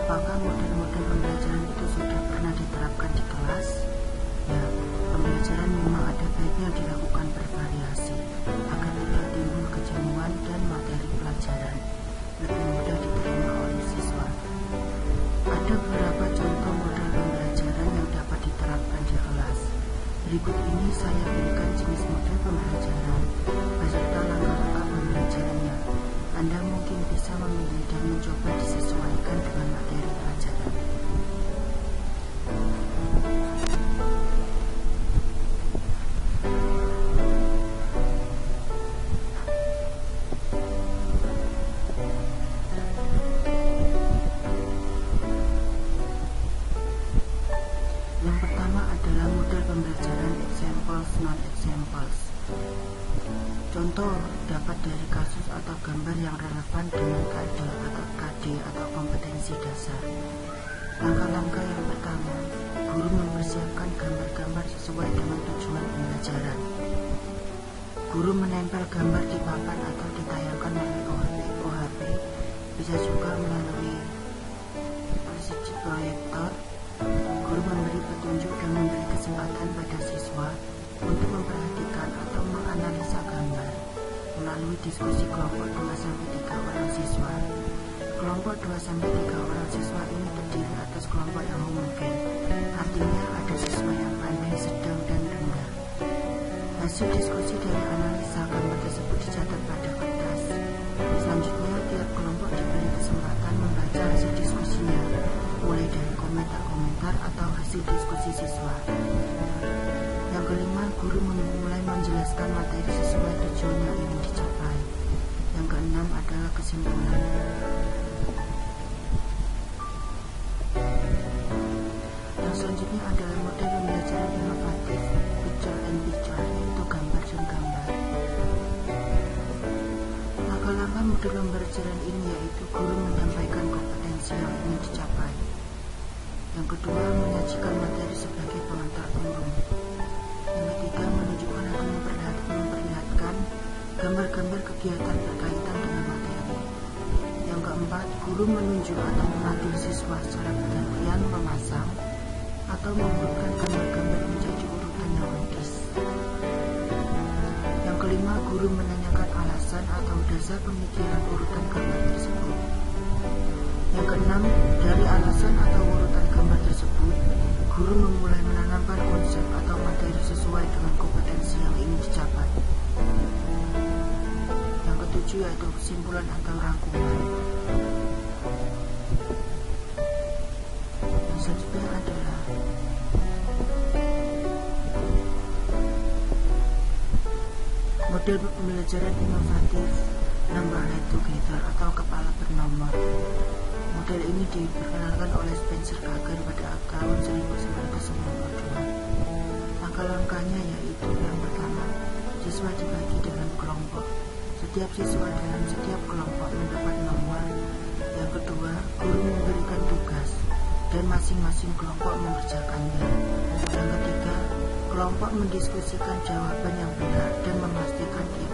Apakah model-model pembelajaran itu sudah pernah diterapkan di kelas? Ya, pembelajaran memang ada baiknya dilakukan bervariasi agar tidak timbul kejenuhan dan materi pelajaran lebih mudah diterima oleh siswa. Ada beberapa contoh model pembelajaran yang dapat diterapkan di kelas. Berikut ini saya berikan jenis model pembelajaran beserta langkah-langkah pembelajarannya. Anda mungkin bisa memilih dan mencoba disesuaikan dengan materi pelajaran. Yang pertama adalah model pembelajaran examples non-examples. Contoh dapat dari kasus atau gambar yang relevan dengan KD atau kompetensi dasar. Langkah-langkah yang pertama, guru mempersiapkan gambar-gambar sesuai dengan tujuan pembelajaran. Guru menempel gambar di papan atau ditayangkan melalui OHP, bisa juga melalui LCD proyektor. Guru memberi petunjuk dan memberi kesempatan pada siswa untuk memperhatikan atau menganalisa gambar melalui diskusi kelompok 2-3 orang siswa. Kelompok 2-3 orang siswa ini terdiri atas kelompok yang homogen, artinya ada siswa yang pandai, sedang, dan rendah. Hasil diskusi dari analisa gambar tersebut dicatat pada kertas. Selanjutnya, tiap kelompok diberi kesempatan membaca hasil diskusinya, mulai dari komentar-komentar atau hasil diskusi siswa. Yang kelima, guru mulai menjelaskan materi sesuai tujuan yang ingin dicapai. Yang keenam adalah kesimpulan. Yang selanjutnya adalah model pembelajaran inovatif, picture and picture, yaitu gambar dan gambar. Langkah-langkah model pembelajaran ini yaitu guru menyampaikan kompetensi yang ingin dicapai. Yang kedua, menyajikan materi sebagai pengantar umum. Yang ketiga, menunjukkan atau memperlihatkan gambar-gambar kegiatan berkaitan dengan materi. Yang keempat, guru menunjuk atau memanggil siswa secara bergantian memasang atau membuatkan gambar-gambar menjadi urutan yang logis. Yang kelima, guru menanyakan alasan atau dasar pemikiran urutan gambar tersebut. Yang keenam, dari alasan atau urutan gambar tersebut, guru memulai menanamkan konsep atau materi sesuai dengan kompetensi yang ingin dicapai. Yang ketujuh yaitu kesimpulan atau rangkuman. Yang selanjutnya adalah model pembelajaran inovatif number head together atau kepala bernomor. Model ini diperkenalkan oleh Spencer Kagan pada tahun 1992. Langkah-langkahnya yaitu yang pertama, siswa dibagi dalam kelompok. Setiap siswa dalam setiap kelompok mendapat nomor. Yang kedua, guru memberikan tugas dan masing-masing kelompok mengerjakannya. Yang ketiga, kelompok mendiskusikan jawaban yang benar dan memastikan tiap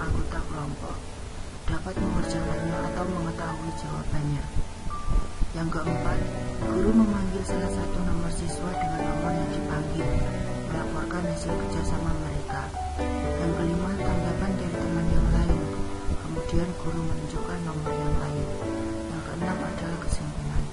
anggota kelompok dapat mengerjakannya atau mengetahui jawabannya. Yang keempat, guru memanggil salah satu nomor siswa dengan nomor yang dipanggil, melaporkan hasil kerjasama mereka. Yang kelima, tanggapan dari teman yang lain. Kemudian guru menunjukkan nomor yang lain. Yang keenam adalah kesimpulan.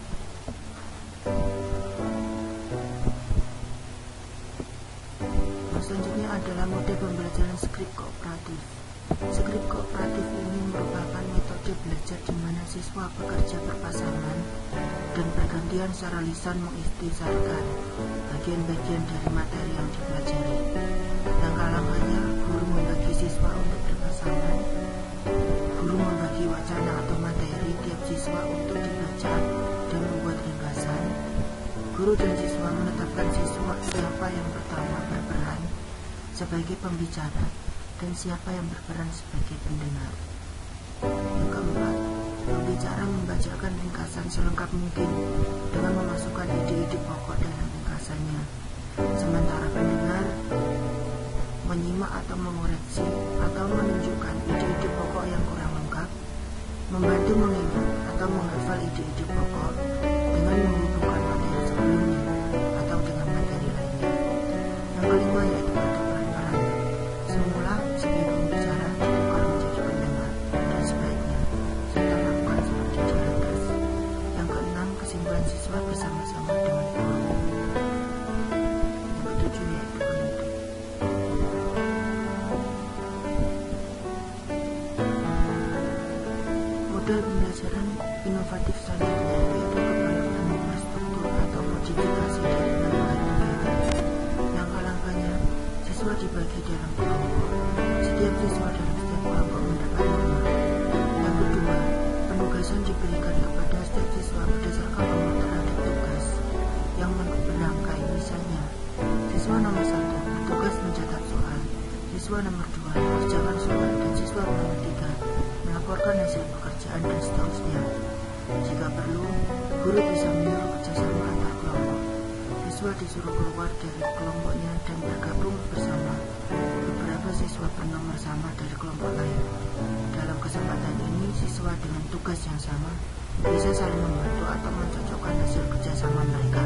Yang selanjutnya adalah model pembelajaran skrip kooperatif. Skrip kooperatif ini merupakan metode belajar di mana siswa bekerja berpasangan dan bergantian secara lisan mengikhtisarkan bagian-bagian dari materi yang dipelajari. Langkah-langkahnya, guru membagi siswa untuk berpasangan, guru membagi wacana atau materi tiap siswa untuk dibaca dan membuat ringkasan. Guru dan siswa menetapkan siswa siapa yang pertama berperan sebagai pembicara dan siapa yang berperan sebagai pendengar. Yang keempat, pembicara membacakan ringkasan selengkap mungkin dengan memasukkan ide-ide pokok dalam ringkasannya, sementara pendengar menyimak atau mengoreksi atau menunjukkan ide-ide pokok yang kurang lengkap, membantu mengingat atau menghafal ide-ide pokok, Model pembelajaran inovatif selanjutnya yaitu kepala struktur atau modifikasi dari berbagai kegiatan. Langkah-langkahnya, siswa dibagi dalam kelompok. Setiap siswa dalam setiap kelompok mendapat nomor. Yang kedua, penugasan diberikan kepada setiap siswa berdasarkan nomor terhadap tugas yang berangkai. Misalnya, siswa nomor 1 bertugas mencatat soal, siswa nomor 2 mengerjakan soal, dan siswa nomor 3 melaporkan hasil pekerjaan, dan seterusnya. Jika perlu, guru bisa menyuruh kerjasama antar kelompok. Siswa disuruh keluar dari kelompoknya dan bergabung bersama. Beberapa siswa bernomor sama dari kelompok lain. Dalam kesempatan ini, siswa dengan tugas yang sama bisa saling membantu atau mencocokkan hasil kerjasama mereka.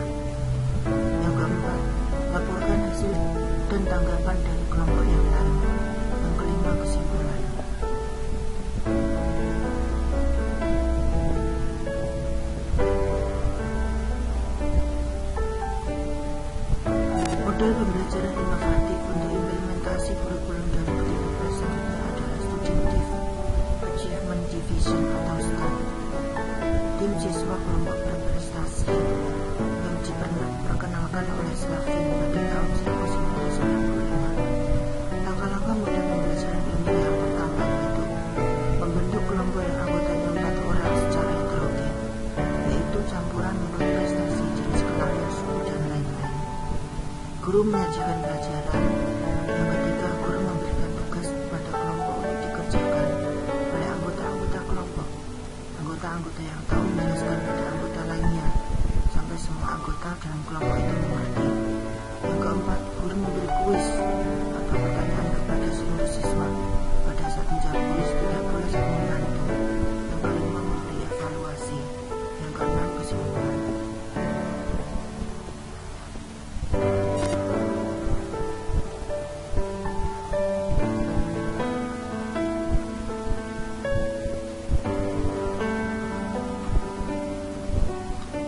Yang keempat, laporkan hasil dan tanggapan dari kelompok yang lain. Yang kelima, kesimpulan. Model pembelajaran inovatif untuk implementasi kurikulum 2013 selanjutnya adalah Student Achievement Division atau STAD. Tim siswa kelompok berprestasi yang diperkenalkan oleh Slavin pada tahun 1995. Langkah-langkah model pembelajaran ini yang pertama yaitu membentuk kelompok yang anggotanya 4 orang secara heterogen, yaitu campuran menurut prestasi, jenis kelamin, suku, dan lain-lain. Guru menyajikan pelajaran. Yang ketiga, guru memberikan tugas kepada kelompok untuk dikerjakan oleh anggota-anggota kelompok. Anggota-anggota yang tahu menjelaskan pada anggota lainnya sampai semua anggota dalam kelompok itu mengerti. Yang keempat, guru memberi kuis atau pertanyaan kepada seluruh siswa. Pada saat menjawab kuis tidak boleh saling membantu. Yang kelima, memberi evaluasi. Yang keenam, kesimpulan.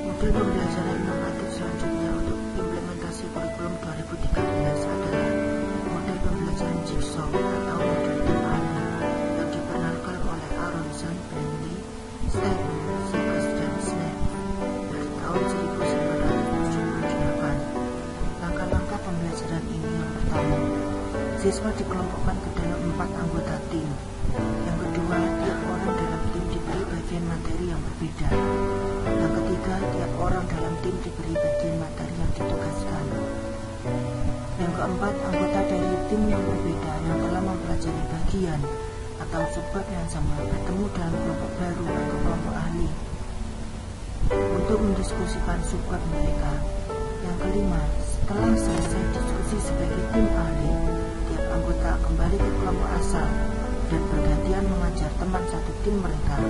Model pembelajaran inovatif selanjutnya untuk implementasi kurikulum 2013 adalah model pembelajaran Jigsaw atau model tim ahli yang diperkenalkan oleh Aronson, Bentley, Stepp, Seegers, dan Snape dari tahun 1978. Langkah-langkah pembelajaran ini yang pertama, siswa dikelompokkan ke dalam 4 anggota tim. Yang kedua, tiap orang dalam tim diberi bagian materi yang berbeda. Yang ketiga, tiap orang dalam tim diberi bagian materi yang ditugaskan. Yang keempat, anggota dari tim yang berbeda yang telah mempelajari bagian atau subbab yang sama bertemu dalam kelompok baru atau kelompok ahli untuk mendiskusikan subbab mereka. Yang kelima, setelah selesai diskusi sebagai tim ahli, tiap anggota kembali ke kelompok asal dan bergantian mengajar teman satu tim mereka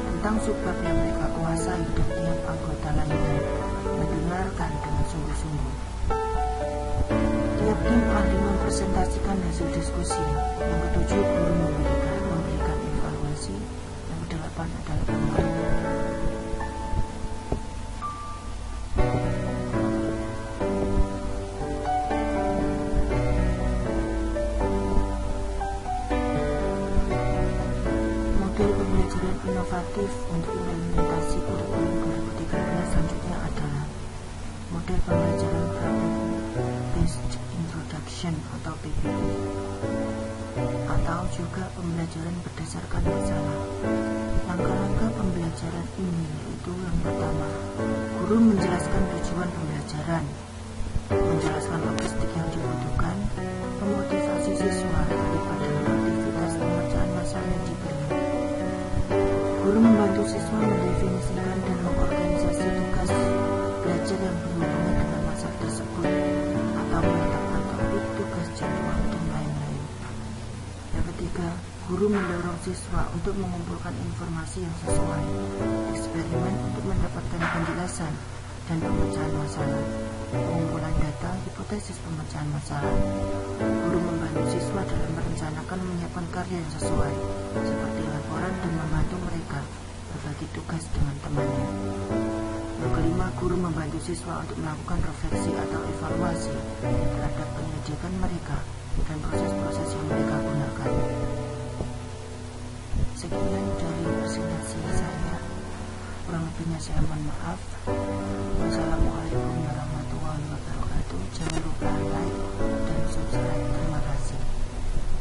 tentang subbab yang mereka kuasai, dan tiap anggota lainnya mendengarkan dengan sungguh-sungguh. Tiap tim ahli mempresentasikan hasil diskusi. Yang ketujuh, guru memberikan evaluasi. Yang kedelapan adalah penilaian. Model pembelajaran inovatif untuk implementasi kurikulum 2013 selanjutnya adalah model pembelajaran Problem-Based Introduction atau PBI, atau juga pembelajaran berdasarkan masalah. Langkah-langkah pembelajaran ini yaitu yang pertama, guru menjelaskan tujuan pembelajaran, menjelaskan logistik yang dibutuhkan, memotivasi siswa daripada aktivitas pengerjaan masalah yang diberi. Guru membantu siswa mendefinisikan dan mengorganisasi tugas belajar yang berhubungan dengan masalah tersebut atau menetapkan topik, tugas, jadwal, dan lain-lain. Yang ketiga, guru mendorong siswa untuk mengumpulkan informasi yang sesuai, eksperimen untuk mendapatkan penjelasan dan pemecahan masalah, pengumpulan data, hipotesis pemecahan masalah. Guru membantu siswa dalam merencanakan menyiapkan karya yang sesuai, seperti laporan, dan membantu mereka berbagi tugas dengan temannya. Yang kelima, guru membantu siswa untuk melakukan refleksi atau evaluasi terhadap penyelidikan mereka dan proses-proses yang mereka gunakan. Sekian dari presentasi saya mohon maaf.